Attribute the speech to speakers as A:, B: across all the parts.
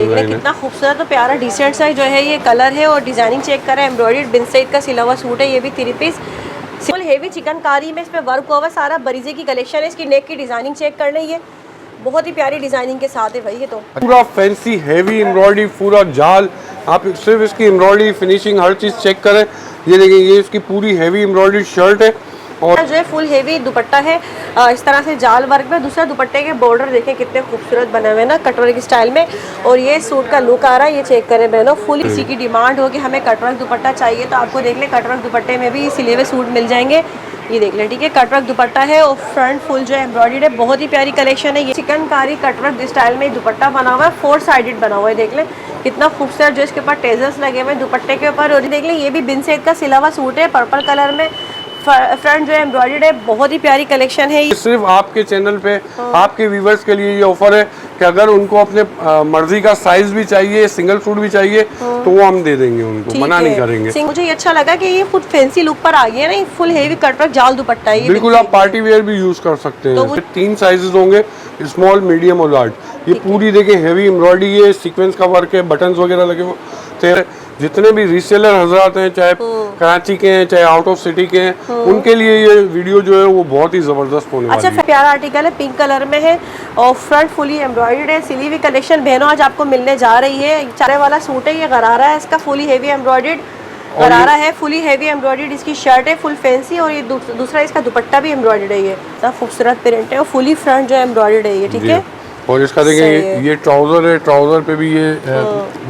A: कितना खूबसूरत तो प्यारा डिसेंट सा जो है ये कलर है और डिजाइनिंग चेक करा है। एम्ब्रॉयडर्ड बिन सईद का सिला हुआ सूट है, ये भी 3 पीस फुल हेवी चिकनकारी में, इस पे वर्क हुआ सारा बरीजे की कलेक्शन है। इसकी नेक की डिजाइनिंग चेक कर लें, ये बहुत ही प्यारी डिजाइनिंग के साथ है भाई। ये तो
B: पूरा फैंसी हेवी एम्ब्रॉयडरी, पूरा जाल, आप सिर्फ इसकी एम्ब्रॉयडरी फिनिशिंग हर चीज चेक करें। ये देखिए, ये इसकी पूरी हेवी एम्ब्रॉयडरी शर्ट है और
A: जो है फुल हेवी दुपट्टा है इस तरह से जाल वर्क में। दूसरा दुपट्टे के बॉर्डर देखें कितने खूबसूरत बने हुए हैं ना, कटवर्क की स्टाइल में। और ये सूट का लुक आ रहा है, ये चेक करें बहनों। फुल इसी की डिमांड होगी, हमें कटवर्क दुपट्टा चाहिए तो आपको देख लें कटवर्क दुपट्टे में भी सिले हुए सूट मिल जाएंगे। ये देख लें, ठीक है, कटवर्क दुपट्टा है और फ्रंट फुल जो है एम्ब्रॉयडर्ड है। बहुत ही प्यारी कलेक्शन है। ये चिकनकारी कटवर्क स्टाइल में दुपट्टा बना हुआ है, 4 साइडेड बना हुआ है। देख लें कितना खूबसूरत, जो इसके ऊपर टेजल्स लगे हुए हैं दुपट्टे के ऊपर। और देख लें ये भी बिन सईद का सिला हुआ सूट है, पर्पल कलर में, फ्रंट जो है एम्ब्रॉयडर्ड है। बहुत ही प्यारी कलेक्शन है।
B: सिर्फ आपके चैनल पे आपके व्यूवर्स के लिए ये ऑफर है कि अगर उनको अपने मर्जी का साइज भी चाहिए, सिंगल सूट भी चाहिए तो वो हम दे देंगे, उनको मना नहीं करेंगे।
A: मुझे ये अच्छा लगा कि ये खुद फैंसी लुक पर आ गया ना, फुल हेवी कटवर्क जाल दुपट्टा है।
B: बिल्कुल आप पार्टी वेयर भी यूज कर सकते हैं। तो 3 साइजेस होंगे, स्मॉल, मीडियम और लार्ज। ये पूरी देखिए हेवी एम्ब्रॉयडरी है, सीक्वेंस का वर्क है, बटन्स वगैरह लगे हुए। जितने भी रीसेलर हजरात हैं, चाहे कराची के हैं चाहे आउट ऑफ सिटी के हैं, उनके लिए ये वीडियो जो है वो बहुत ही जबरदस्त होने वाली है।
A: अच्छा प्यारा आर्टिकल है, पिंक कलर में है और फ्रंट फुली एम्ब्रॉयडर्ड है। सिली हुई कलेक्शन बहनों आज आपको मिलने जा रही है। चारे वाला सूट है, ये गरारा है, इसका फुली हेवी एम्ब्रॉयडर्ड गरारा है, फुली हेवी एम्ब्रॉयडर्ड इसकी शर्ट है, फुल फैंसी। और ये दूसरा इसका दुपट्टा भी एम्ब्रॉयडर्ड है। ये सब खूबसूरत प्रिंट है और फुली फ्रंट जो एम्ब्रॉयडर्ड है ये, ठीक है।
B: और इसका देखिए ये ट्राउजर है, ट्राउजर पे भी ये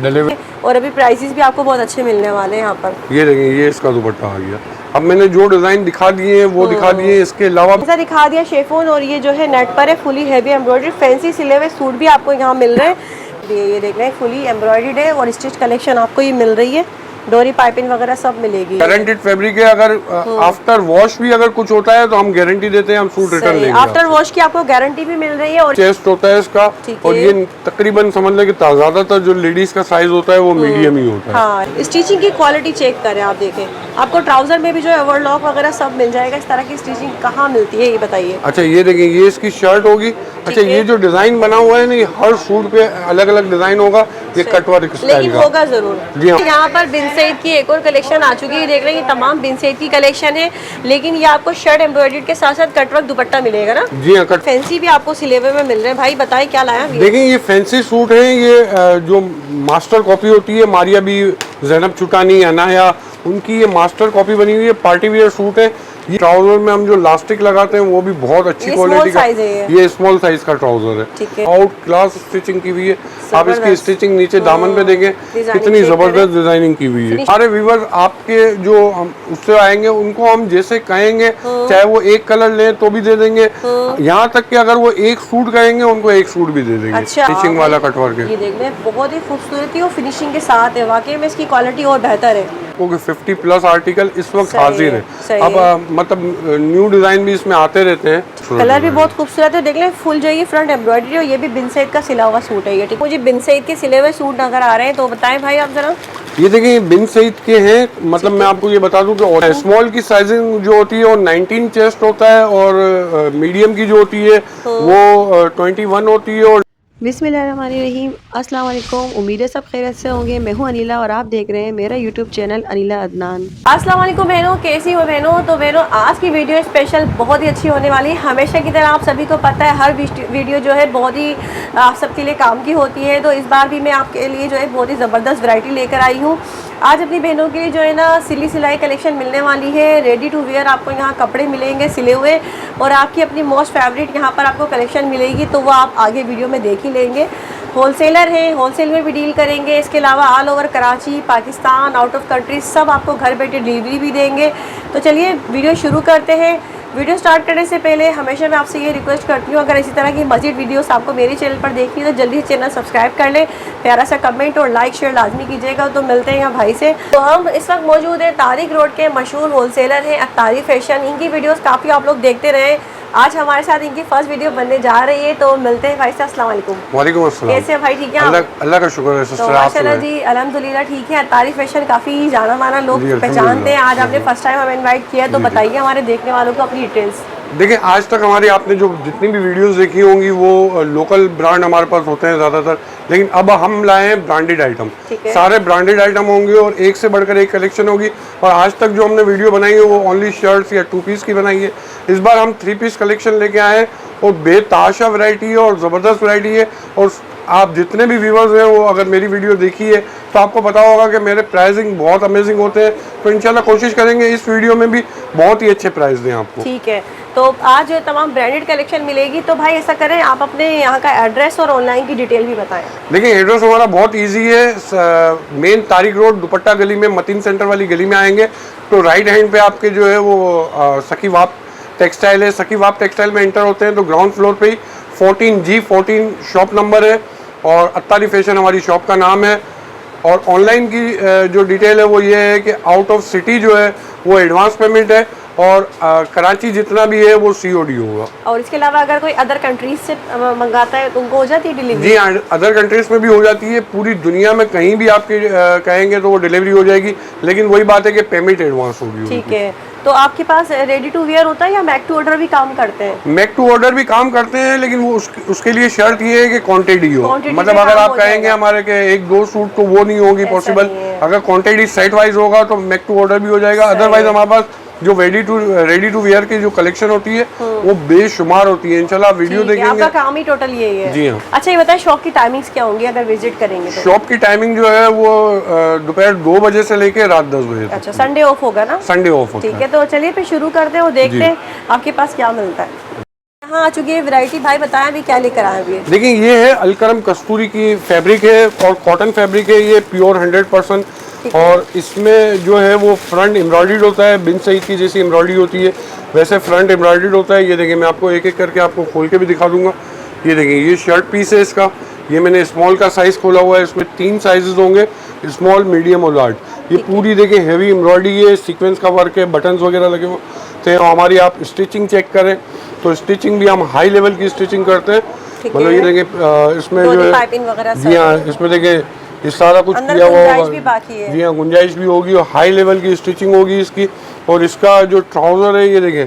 B: डले हुए,
A: और अभी प्राइसेस भी आपको बहुत अच्छे मिलने वाले हैं यहाँ पर।
B: ये देखिए ये इसका दुपट्टा आ गया। अब मैंने जो डिजाइन दिखा दिए हैं वो दिखा दिए, इसके अलावा
A: ऐसा दिखा दिया शेफोन। और ये जो है नेट पर है, फुली हेवी एम्ब्रॉयडरी फैंसी सिले हुए सूट भी आपको यहाँ मिल रहे हैं। ये देख रहे हैं फुली एम्ब्रॉयडर्ड है और स्टिच कलेक्शन आपको ये मिल रही है। डोरी पाइपिंग वगैरह सब मिलेगी।
B: गारंटेड फैब्रिक है। अगर आफ्टर वॉश भी अगर कुछ होता है तो हम गारंटी देते हैं, हम सूट रिटर्न लेंगे।
A: आफ्टर वॉश की आपको गारंटी भी मिल रही है। और
B: चेस्ट होता है इसका, और ये तकरीबन समझ लें कि ज्यादातर जो लेडीज का साइज होता है वो मीडियम ही होता है।
A: हाँ, स्टिचिंग की क्वालिटी चेक करें आप, देखें आपको ट्राउजर में भी जो है ओवरलॉक वगैरह सब मिल जाएगा। इस तरह की स्टिचिंग कहाँ मिलती है ये बताइए।
B: अच्छा ये देखिए, ये इसकी शर्ट होगी। अच्छा ये जो डिजाइन बना हुआ है ना, ये हर सूट पे अलग अलग डिजाइन होगा। ये कटवर्क स्टाइल का
A: होगा जरूर।
B: जी हाँ।
A: यहाँ पर बिन सईद की एक और कलेक्शन आ चुकी है, देख रहे हैं ये तमाम बिन सईद की कलेक्शन है। लेकिन ये आपको शर्ट एम्ब्रॉयडर्ड के साथ साथ कटवर्क दुपट्टा मिलेगा ना।
B: जी हाँ,
A: फैंसी भी आपको सिले हुए में मिल रहे हैं। भाई बताए क्या लाया।
B: देखिए ये फैंसी सूट है, ये जो मास्टर कॉपी होती है, मारिया बी, ज़ैनब चुटानी, अनाया, उनकी ये मास्टर कॉपी बनी हुई है। पार्टी वेयर सूट है। ये ट्राउजर में हम जो लास्टिक लगाते हैं वो भी बहुत अच्छी क्वालिटी का, ये स्मॉल साइज का ट्राउजर है। आउट क्लास स्टिचिंग की हुई है। आप इसकी स्टिचिंग नीचे दामन पे देखें कितनी जबरदस्त डिजाइनिंग की हुई है। हमारे व्यूअर्स आपके जो उससे आएंगे उनको हम जैसे कहेंगे, चाहे वो एक कलर लें तो भी दे देंगे, यहाँ तक कि अगर वो एक सूट कहेंगे उनको एक सूट भी दे देंगे। स्टिचिंग वाला कटवर्क है।
A: ये देख लें बहुत ही खूबसूरती और फिनिशिंग के साथ है। वाकई में इसकी क्वालिटी और बेहतर है।
B: 50+ आर्टिकल इस वक्त हाजिर है। अब मतलब न्यू डिजाइन भी इसमें आते रहते हैं।
A: कलर भी बहुत खूबसूरत है। देख लें फुल जो ये फ्रंट एम्ब्रॉयडरी और ये भी बिन सईद का सिला हुआ सूट है ये, ठीक। मुझे बिन सईद के सिले हुए सूट नजर आ रहे हैं, तो बताएं भाई आप जरा।
B: ये देखिए बिन सईद के हैं। मतलब मैं आपको ये बता दूं कि स्मॉल की साइजिंग जो होती है वो 19 चेस्ट होता है और मीडियम की जो होती है वो 21 होती है। और
A: बिस्मिल्लाहिर्रहमानिर्रहीम, अस्सलाम वालेकुम। उम्मीद है सब खैरियत से होंगे। मैं हूं अनीला और आप देख रहे हैं मेरा यूट्यूब चैनल अनीला अदनान। अस्सलाम वालेकुम बहनों, कैसी हो बहनों। तो बहनों आज की वीडियो स्पेशल बहुत ही अच्छी होने वाली है। हमेशा की तरह आप सभी को पता है हर वीडियो जो है बहुत ही आप सबके लिए काम की होती है। तो इस बार भी मैं आपके लिए जो है बहुत ही ज़बरदस्त वैरायटी लेकर आई हूँ। आज अपनी बहनों के लिए जो है ना सिली सिलाई कलेक्शन मिलने वाली है। रेडी टू वेयर आपको यहाँ कपड़े मिलेंगे सिले हुए, और आपकी अपनी मोस्ट फेवरेट यहाँ पर आपको कलेक्शन मिलेगी। तो वो आप आगे वीडियो में देख ही लेंगे। होलसेलर हैं, होलसेल में भी डील करेंगे। इसके अलावा all over Karachi, Pakistan, out of country सब आपको घर बैठे डिलीवरी भी देंगे। तो चलिए वीडियो शुरू करते हैं। वीडियो स्टार्ट करने से पहले हमेशा मैं आपसे ये रिक्वेस्ट करती हूँ, अगर इसी तरह की मज़ीद वीडियोस आपको मेरे चैनल पर देखनी है तो जल्दी से चैनल सब्सक्राइब कर लें। प्यारा सा कमेंट और लाइक शेयर लाजमी कीजिएगा। तो मिलते हैं यहाँ भाई से। तो हम इस वक्त मौजूद हैं तारिक रोड के मशहूर होलसेलर हैं अत्तारी फैशन। इनकी वीडियोस काफ़ी आप लोग देखते रहे। आज हमारे साथ इनकी फर्स्ट वीडियो बनने जा रही है। तो मिलते हैं भाई से। अस्सलाम वालेकुम।
B: वालेकुम अस्सलाम।
A: कैसे हैं भाई, ठीक है?
B: अल्लाह का शुक्र है सिस्टर।
A: माशाल्लाह जी अल्हम्दुलिल्लाह ठीक है। अत्तारी फैशन काफ़ी जाना माना लोग पहचानते हैं। आज आपने फर्स्ट टाइम हमें इन्वाइट किया, तो बताइए हमारे देखने वालों को अपनी डिटेल्स।
B: देखिए आज तक हमारी आपने जो जितनी भी वीडियोस देखी होंगी वो लोकल ब्रांड हमारे पास होते हैं ज़्यादातर, लेकिन अब हम लाए हैं ब्रांडेड आइटम। सारे ब्रांडेड आइटम होंगे और एक से बढ़कर एक कलेक्शन होगी। और आज तक जो हमने वीडियो बनाई है वो ओनली शर्ट्स या 2 पीस की बनाई है। इस बार हम 3 पीस कलेक्शन लेके आए हैं और बेताशा वैरायटी है और ज़बरदस्त वैरायटी है। और आप जितने भी व्यूवर्स हैं वो अगर मेरी वीडियो देखी है तो आपको पता होगा कि मेरे प्राइसिंग बहुत अमेजिंग होते हैं। तो इंशाल्लाह कोशिश करेंगे इस वीडियो में भी बहुत ही अच्छे प्राइस दें आपको।
A: ठीक है, तो आज तमाम ब्रांडेड कलेक्शन मिलेगी। तो भाई ऐसा करें, आप अपने यहाँ का एड्रेस और ऑनलाइन की डिटेल भी बताएं।
B: देखिए एड्रेस हमारा बहुत इजी है। मेन तारिक रोड दुपट्टा गली में मतीन सेंटर वाली गली में आएंगे तो राइट हैंड पे आपके जो है वो सकीवाप टेक्सटाइल है। सकीवाप टेक्सटाइल में एंटर होते हैं तो ग्राउंड फ्लोर पे ही 14G14 शॉप नंबर है और अत्तारी फैशन हमारी शॉप का नाम है। और ऑनलाइन की जो डिटेल है वो ये है कि आउट ऑफ सिटी जो है वो एडवांस पेमेंट है और कराची जितना भी है वो COD होगा।
A: और इसके अलावा अगर कोई अदर कंट्रीज से मंगाता है तो उनको हो जाती है डिलीवरी?
B: जी हाँ, अदर कंट्रीज में भी हो जाती है। पूरी दुनिया में कहीं भी आपके कहेंगे तो वो डिलीवरी हो जाएगी, लेकिन वही बात है कि पेमेंट एडवांस होगी।
A: ठीक है, तो आपके पास रेडी टू वेयर होता है या मेक टू ऑर्डर भी काम करते हैं?
B: मेक टू ऑर्डर भी काम करते हैं, लेकिन वो उसके लिए शर्त ये है कि क्वांटिटी हो। मतलब अगर आप कहेंगे हमारे के 1-2 सूट तो वो नहीं होगी पॉसिबल। अगर क्वांटिटी सेट वाइज होगा तो मेक टू ऑर्डर भी हो जाएगा। अदरवाइज हमारे पास जो रेडी टू वेयर की जो कलेक्शन होती है वो बेशुमार होती है। इंशाल्लाह वीडियो देखेंगे।
A: आपका काम ही टोटल यही है।
B: जी हाँ।
A: अच्छा ये बताएं, शॉप की टाइमिंग्स क्या होंगी अगर विजिट करेंगे तो?
B: शॉप की टाइमिंग जो है वो दोपहर 2 बजे से लेके रात 10 बजे तक।
A: अच्छा, संडे ऑफ होगा ना?
B: संडे ऑफ होता है।
A: ठीक है, तो चलिए फिर शुरू करते हैं और देखते हैं आपके पास क्या मिलता है। यहाँ आ चुकी है वैरायटी। भाई बताएं अभी क्या लेकर आए हैं?
B: देखिए ये है अलकरम कस्तूरी की फैब्रिक है और कॉटन फैब्रिक है। ये प्योर 100% और इसमें जो है वो फ्रंट एम्ब्रॉयडर्ड होता है। बिन सईद की जैसी एम्ब्रॉयडरी होती है वैसे फ्रंट एम्ब्रॉयडर्ड होता है। ये देखिए मैं आपको एक एक करके आपको खोल के भी दिखा दूंगा। ये देखिए ये शर्ट पीस है इसका। ये मैंने स्मॉल का साइज़ खोला हुआ है। इसमें 3 साइजेस होंगे, स्मॉल, मीडियम और लार्ज। ये पूरी देखिए हैवी एम्ब्रॉयडरी है, सीक्वेंस का वर्क है, बटन्स वगैरह लगे हुए थे। हमारी आप स्टिचिंग चेक करें तो स्टिचिंग भी हम हाई लेवल की स्टिचिंग करते हैं। मतलब ये देखिए इसमें जो है जी हाँ, इसमें देखिए ये सारा कुछ किया हुआ होगा। जी हाँ, गुंजाइश भी होगी और हाई लेवल की स्टिचिंग होगी इसकी। और इसका जो ट्राउजर है ये देखें।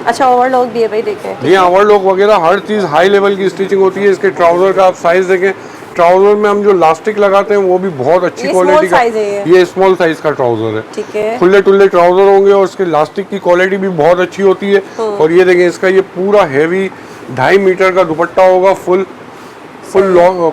A: अच्छा ओवरलॉक भी है भाई, देखें।
B: जी हाँ, ओवरलॉक वगैरह हर चीज़ हाई लेवल की स्टिचिंग होती है। इसके ट्राउजर का आप साइज देखें। ट्राउजर में हम जो लास्टिक लगाते हैं वो भी बहुत अच्छी क्वालिटी का। ये स्मॉल साइज का ट्राउजर है।
A: ठीक है,
B: खुले टुल्ले ट्राउजर होंगे और इसके लास्टिक की क्वालिटी भी बहुत अच्छी होती है। और ये देखें इसका ये पूरा हैवी 2.5 मीटर का दुपट्टा होगा। फुल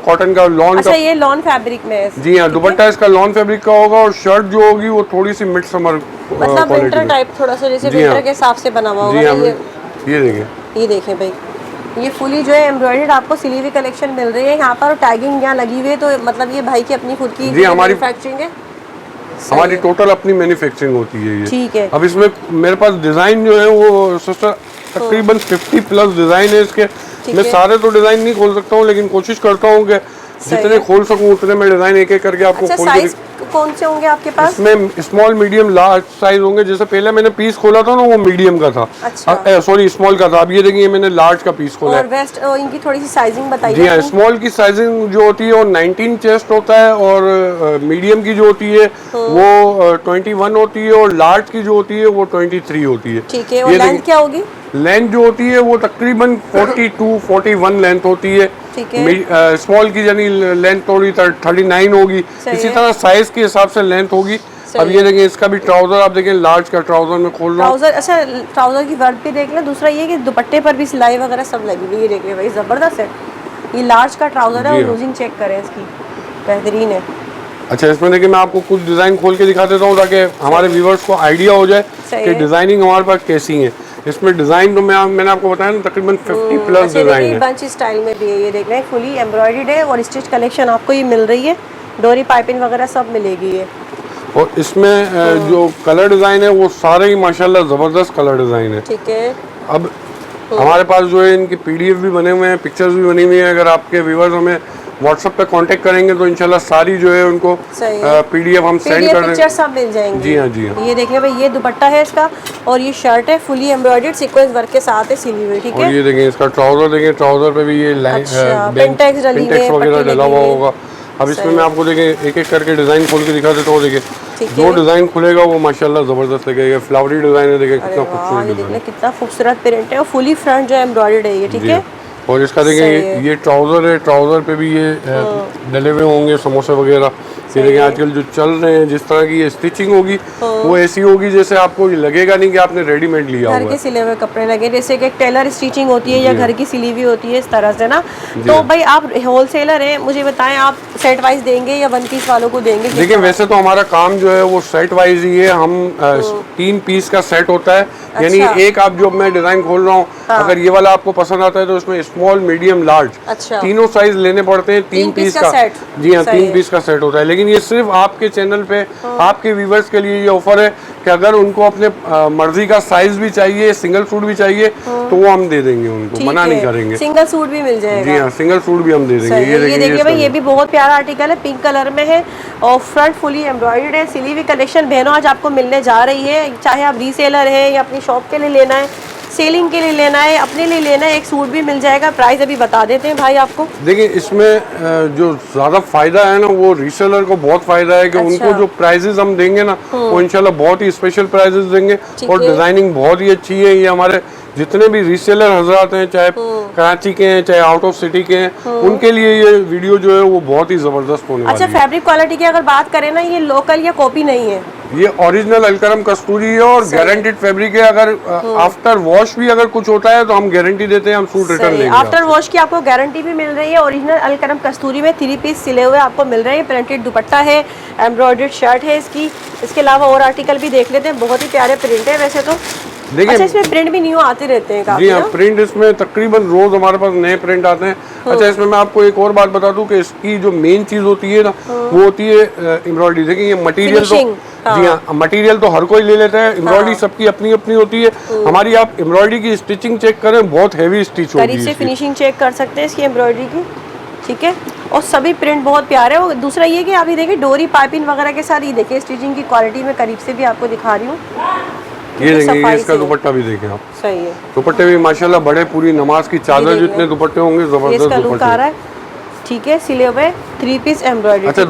B: कॉटन का लॉन।
A: अच्छा ये लॉन फैब्रिक में है?
B: जी हाँ, दुपट्टा इसका लॉन फैब्रिक का होगा और शर्ट जो होगी वो थोड़ी सी मिड समर
A: मतलब विंटर टाइप, थोड़ा सा जैसे विंटर के हिसाब से बना हुआ होगा।
B: ये देखें,
A: ये देखें भाई, ये फुली जो है एम्ब्रॉयडर्ड आपको सिली हुई कलेक्शन मिल रही है। यहाँ पर टैगिंग यहाँ लगी हुई है, तो मतलब ये भाई की अपनी खुद की मैन्युफैक्चरिंग है।
B: हमारी टोटल अपनी मैन्युफैक्चरिंग होती है ये।
A: ठीक है।
B: अब इसमें मेरे पास डिजाइन जो है वो तकरीबन 50+ डिजाइन है इसके। मैं सारे तो डिजाइन नहीं खोल सकता हूँ, लेकिन कोशिश करता हूँ कि जितने खोल सकूँ उतने मैं डिजाइन एक एक करके आपको खोल के।
A: कौन से होंगे आपके पास?
B: इसमें स्मॉल, मीडियम, लार्ज साइज होंगे। जैसे पहले मैंने पीस खोला था ना वो मीडियम का था।
A: अच्छा।
B: सॉरी स्मॉल का था। अब ये देखिए मैंने लार्ज का पीस खोला है।
A: और वेस्ट इनकी थोड़ी सी साइजिंग बताइए।
B: जी हाँ, स्मॉल की साइजिंग जो होती है वो 19 चेस्ट होता है और मीडियम की जो होती है वो 21 होती है और लार्ज की जो होती है वो 23 होती है।
A: ठीक है, और लेंथ क्या होगी?
B: लेंथ जो होती है वो तकरीबन 42-41 लेंथ होती है। स्मॉल की यानी लेंथ थोड़ी 39 होगी। इसी तरह साइज के हिसाब से लेंथ होगी। अब ये देखें इसका भी ट्राउजर आप देखें, लार्ज का ट्राउजर में खोल रहा हूँ।
A: ट्राउजर, अच्छा ट्राउजर की वर्क भी देख लें। दूसरा ये कि दुपट्टे पर भी सिलाई वगैरह सब लगी हुई है। देख लें भाई, जबरदस्त है। ये लार्ज का ट्राउजर है और लूजिंग चेक करें इसकी, बेहतरीन है।
B: अच्छा इसमें देखिए मैं आपको कुछ डिजाइन खोल के दिखा देता हूँ ताकि हमारे व्यूवर्स को आइडिया हो जाए कि डिजाइनिंग हमारे पास कैसी है। इसमें डिजाइन तो मैंने आपको बताया ना तकरीबन 50+ डिजाइन है।
A: बंच स्टाइल में भी है। ये देख रहे हैं, फुली एम्ब्रॉयडर्ड है और स्टिच कलेक्शन आपको ये मिल रही है। डोरी पाइपिंग वगैरह सब मिलेगी ये।
B: और इसमें जो कलर डिजाइन है वो सारे ही माशाल्लाह जबरदस्त कलर डिजाइन है।
A: ठीक है।
B: अब हमारे पास जो है इनकी PDF भी बने हुए हैं, पिक्चर्स भी बनी हुई हैं। अगर आपके व्यूवर्स हमें व्हाट्सएप पे कांटेक्ट करेंगे तो इंशाल्लाह सारी जो है उनको PDF हम सेंड कर देंगे।
A: पिक्चर्स सब मिल जाएंगे।
B: जी हाँ, जी हाँ।
A: ये देखिए भाई, ये दुपट्टा है इसका और ये शर्ट है फुली एम्ब्रॉयडर्ड सीक्वेंस वर्क के साथ है, सिली हुई। ठीक है।
B: और ये देखिए इसका ट्राउजर देखें, ट्राउजर पे भी ये
A: पेंटेक्स
B: वगैरह डला हुआ होगा। अब इसमें
A: सही
B: मैं आपको देखें एक एक करके डिज़ाइन खोल के दिखा देता हूँ। देखिए
A: ठीक
B: जो
A: है।
B: डिज़ाइन खुलेगा वो माशाल्लाह ज़बरदस्त लगेगा। फ्लावरी डिज़ाइन है, देखिए
A: अरे
B: कितना
A: वाह,
B: खूबसूरत
A: ये
B: डिज़ाइन
A: देखना कितना खूबसूरत प्रिंट है और फुली फ्रंट जो एम्ब्रॉयडर्ड है ये, ठीक
B: जी
A: है।
B: हाँ। और इसका
A: सही
B: देखें
A: है।
B: ये ट्राउज़र है, ट्राउज़र पे भी ये डले हुए होंगे समोसे वगैरह। ये
A: सही
B: देखिए
A: है।
B: आजकल जो चल रहे हैं, जिस तरह की ये स्टिचिंग होगी
A: हाँ।
B: वो ऐसी होगी जैसे आपको लगेगा नहीं कि आपने रेडीमेड लिया
A: घर
B: हुआ
A: के
B: है।
A: सिले हुए कपड़े लगे, जैसे कि टेलर स्टिचिंग होती है या
B: जी हाँ।
A: घर की सिली हुई होती है, इस तरह से ना।
B: जी
A: तो
B: हाँ।
A: भाई आप होलसेलर हैं, मुझे बताएं आप सेट वाइज देंगे या वन पीस वालों को देंगे, किस
B: देखिए
A: तरह?
B: वैसे तो हमारा काम जो है वो सेट वाइज ही है। हम 3 पीस का सेट होता है, यानी
A: अच्छा।
B: एक आप जो मैं डिज़ाइन खोल रहा हूँ,
A: हाँ।
B: अगर ये वाला आपको पसंद आता है तो उसमें स्मॉल मीडियम लार्ज
A: अच्छा।
B: तीनों साइज लेने पड़ते हैं। 3
A: तीन
B: पीस
A: पीस का
B: का
A: सेट।
B: जी हाँ,
A: सही
B: 3
A: है।
B: पीस का सेट होता है। लेकिन ये सिर्फ आपके चैनल पे आपके व्यूवर्स के लिए ये ऑफर है कि अगर उनको अपने मर्जी का साइज भी चाहिए, सिंगल सूट भी चाहिए तो वो हम दे देंगे, उनको
A: ठीक
B: मना नहीं
A: है,
B: करेंगे।
A: सिंगल सूट भी मिल
B: जी
A: जाएगा।
B: हाँ, सिंगल सूट भी हम दे देंगे।
A: सही है। ये देखिए भाई, ये
B: इसका
A: भी बहुत प्यारा आर्टिकल है, पिंक कलर में है और फ्रंट फुली एम्ब्रॉयडर्ड है। सिली हुई कलेक्शन बहनों आज आपको मिलने जा रही है, चाहे आप रीसेलर है या अपनी शॉप के लिए लेना है, सेलिंग के लिए लेना है, अपने लिए लेना है, एक सूट भी मिल जाएगा। प्राइस अभी बता देते हैं भाई आपको।
B: देखिए इसमें जो ज़्यादा फ़ायदा है ना, वो रीसेलर को बहुत फ़ायदा है कि
A: अच्छा।
B: उनको जो प्राइजेस हम देंगे ना वो इंशाल्लाह बहुत ही स्पेशल प्राइजेस देंगे।
A: ठीक
B: और
A: है।
B: डिज़ाइनिंग बहुत ही अच्छी है। ये हमारे जितने भी रीसेलर हजरात हैं, चाहे कराची के हैं चाहे आउट ऑफ सिटी के हैं, उनके लिए ये वीडियो जो है वो बहुत ही ज़बरदस्त होने
A: अच्छा,
B: वाली है।
A: फैब्रिक क्वालिटी की अगर बात करें ना, ये लोकल या कॉपी नहीं है।
B: ये ओरिजिनल अलकरम कस्तूरी है और
A: सही है।
B: गारंटेड फैब्रिक है। अगर आफ्टर वॉश भी अगर कुछ होता है तो हम गारंटी देते हैं, हम सूट रिटर्न देंगे
A: आफ्टर
B: आपसे।
A: वॉश की आपको गारंटी भी मिल रही है। ओरिजिनल अलकरम कस्तूरी में 3 पीस सिले हुए आपको मिल रहे हैं। प्रिंटेड दुपट्टा है, एम्ब्रॉयडर्ड शर्ट है इसकी। इसके अलावा और आर्टिकल भी देख लेते हैं, बहुत ही प्यारे प्रिंट है वैसे तो।
B: देखिए
A: अच्छा, इसमें प्रिंट भी न्यू आते रहते हैं काफी
B: जी हाँ,
A: ना?
B: प्रिंट इसमें तकरीबन रोज हमारे पास नए प्रिंट आते हैं। अच्छा, इसमें मैं आपको एक और बात बता दूं कि इसकी जो मेन चीज होती है ना वो होती है एम्ब्रॉयडरी। देखिए ये मटेरियल तो
A: Finishing, हाँ।
B: जी हाँ, मटेरियल तो हर कोई ले लेता है, एम्ब्रॉयडरी सबकी अपनी अपनी होती है। हमारी आप एम्ब्रॉयडरी की स्टिचिंग चेक करें, बहुत हैवी स्टिच होगी
A: करीब से
B: इसकी।
A: फिनिशिंग चेक कर सकते हैं इसकी एम्ब्रॉयडरी की, ठीक है। और सभी प्रिंट बहुत प्यारे हैं। और दूसरा ये कि आप ये देखिए डोरी पाइपिंग वगैरह के साथ, ये देखिए स्टिचिंग की क्वालिटी में करीब से भी आपको दिखा रही हूँ।
B: ये देखेंगे, ये
A: सफाई
B: इसका
A: से है।
B: दुपट्टा भी देखें आप।
A: सही है।
B: दुपट्टे भी माशाल्लाह बड़े, पूरी नमाज की चादर
A: देख
B: जितने
A: लें।
B: दुपट्टे होंगे,
A: ये इसका
B: जबरदस्त
A: लुक आ
B: दुपट्टे।
A: रहा है, ठीक है, सिले हुए 3 पीस एम्ब्रॉयडरी।
B: अच्छा,